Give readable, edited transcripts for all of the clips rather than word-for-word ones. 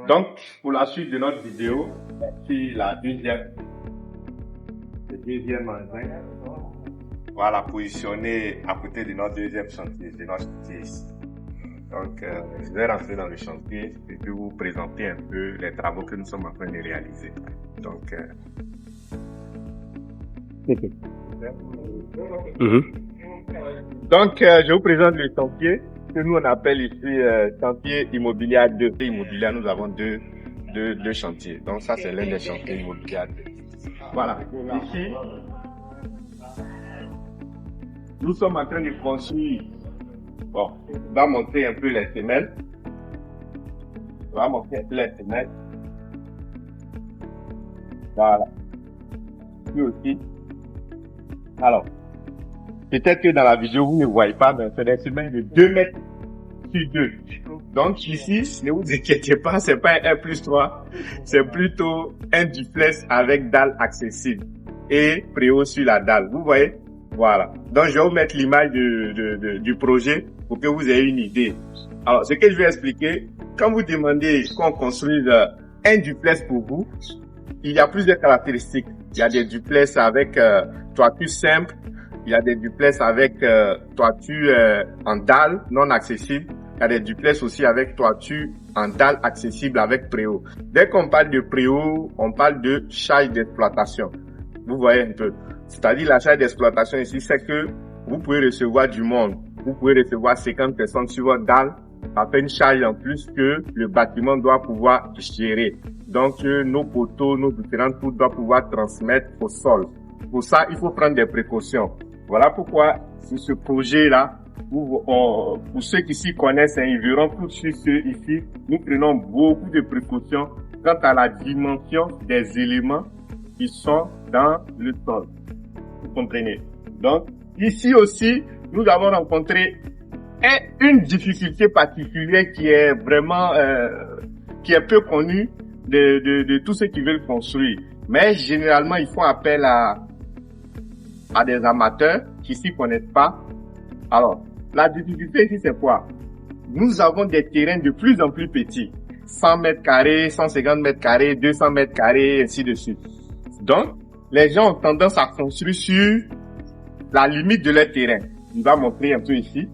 Donc, pour la suite de notre vidéo, c'est le deuxième engin. Voilà, positionné à côté de notre deuxième chantier, de notre chantier ici. Donc, je vais rentrer dans le chantier et puis vous présenter un peu les travaux que nous sommes en train de réaliser. Donc, Donc, je vous présente le chantier que nous on appelle ici chantier immobilier A2. Immobilier, nous avons deux chantiers. Donc, ça, c'est l'un des chantiers immobiliers A2. Voilà. Ici, nous sommes en train de construire. Bon, on va montrer un peu les semelles. Voilà. Ici aussi. Alors, peut-être que dans la vidéo, vous ne voyez pas, mais c'est des semelles de 2 mètres sur 2. Donc ici, ne vous inquiétez pas, c'est pas un 1+3, c'est plutôt un duplex avec dalle accessible et préau sur la dalle. Vous voyez? Voilà. Donc je vais vous mettre l'image du projet pour que vous ayez une idée. Alors, ce que je vais expliquer, quand vous demandez qu'on construise un duplex pour vous, il y a plusieurs caractéristiques. Il y a des duplex avec toiture simple, il y a des duplex avec toiture en dalle non accessible. Il y a des duplex aussi avec toiture en dalle accessible avec préau. Dès qu'on parle de préau, on parle de charge d'exploitation. Vous voyez un peu. C'est-à-dire la charge d'exploitation ici, c'est que vous pouvez recevoir du monde. Vous pouvez recevoir 50 personnes sur votre dalle. Ça fait une charge en plus que le bâtiment doit pouvoir gérer. Donc, nos poteaux, nos différentes poutres doivent pouvoir transmettre au sol. Pour ça, il faut prendre des précautions. Voilà pourquoi, sur ce projet-là, pour ceux qui s'y connaissent, ils verront tout de suite ici, nous prenons beaucoup de précautions quant à la dimension des éléments qui sont dans le sol. Vous comprenez? Donc, ici aussi, nous avons rencontré une difficulté particulière qui est vraiment, qui est peu connue de tous ceux qui veulent construire. Mais généralement, ils font appel à des amateurs qui s'y connaissent pas. Alors, la difficulté ici, c'est quoi? Nous avons des terrains de plus en plus petits. 100 mètres carrés, 150 mètres carrés, 200 mètres carrés, ainsi de suite. Donc, les gens ont tendance à construire sur la limite de leur terrain. On va montrer un peu ici.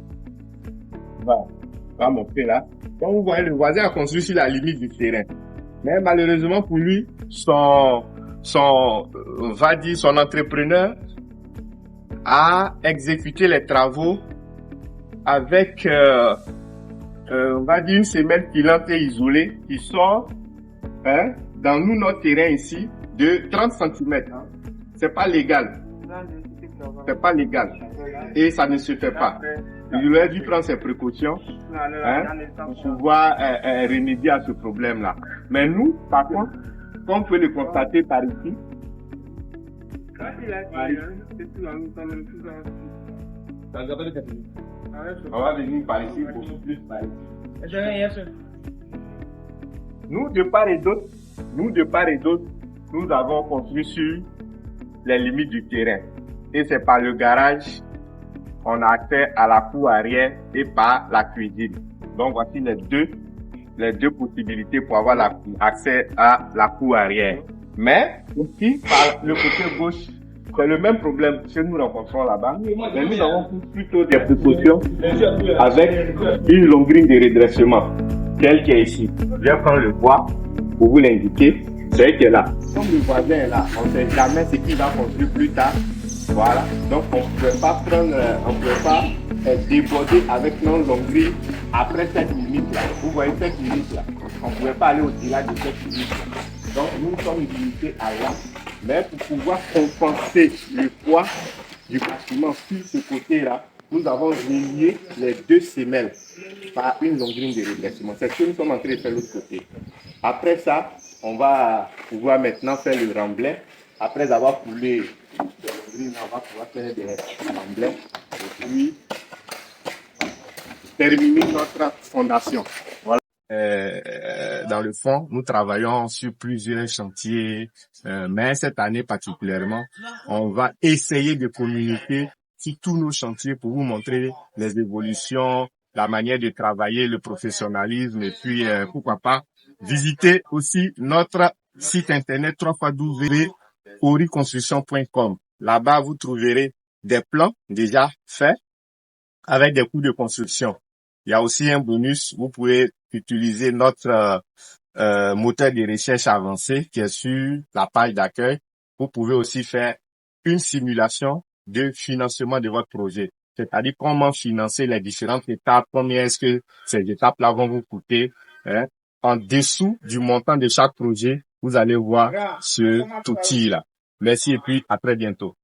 On va montrer là. Comme vous voyez, le voisin a construit sur la limite du terrain. Mais malheureusement pour lui, son entrepreneur a exécuté les travaux avec, on va dire, une semelle filante et isolée qui sort dans notre terrain ici de 30 cm. C'est pas légal. C'est pas légal. Et ça ne se fait pas. Il aurait dû prendre ses précautions pour pouvoir remédier à ce problème-là. Mais nous, par contre, comme vous pouvez le constater par ici, on va venir par ici, beaucoup plus par ici. Nous, de part et d'autre, nous avons construit sur les limites du terrain. Et c'est par le garage qu'on a accès à la cour arrière et par la cuisine. Donc voici les deux possibilités pour avoir accès à la cour arrière. Mais ici, par le côté gauche, c'est le même problème que nous rencontrons là-bas. Mais nous avons plutôt des précautions avec une longue grille de redressement, telle qui est ici. Je vais prendre le poids pour vous l'indiquer. C'est qui est là. Comme le voisin est là, on ne sait jamais ce qu'il va construire plus tard. Voilà. Donc on ne pouvait pas déborder avec nos longues grilles après cette limite-là. Vous voyez cette limite-là. On ne pouvait pas aller au-delà de cette limite-là. Donc nous sommes limités à là. Mais pour pouvoir compenser le poids du bâtiment sur ce côté-là, nous avons relié les deux semelles par une longue grille de redressement. C'est ce que nous sommes en train de faire de l'autre côté. Après ça, on va pouvoir maintenant faire le remblai. Après avoir coulé les grilles, on va pouvoir faire des remblais et puis terminer notre fondation. Voilà. Dans le fond, nous travaillons sur plusieurs chantiers, mais cette année particulièrement, on va essayer de communiquer sur tous nos chantiers pour vous montrer les évolutions, la manière de travailler, le professionnalisme et puis pourquoi pas visitez aussi notre site internet www.oriconstruction.com. Là-bas, vous trouverez des plans déjà faits avec des coûts de construction. Il y a aussi un bonus, vous pouvez utiliser notre moteur de recherche avancé qui est sur la page d'accueil. Vous pouvez aussi faire une simulation de financement de votre projet. C'est-à-dire comment financer les différentes étapes, combien est-ce que ces étapes-là vont vous coûter. Hein. En dessous du montant de chaque projet, vous allez voir ce outil-là. Merci et puis à très bientôt.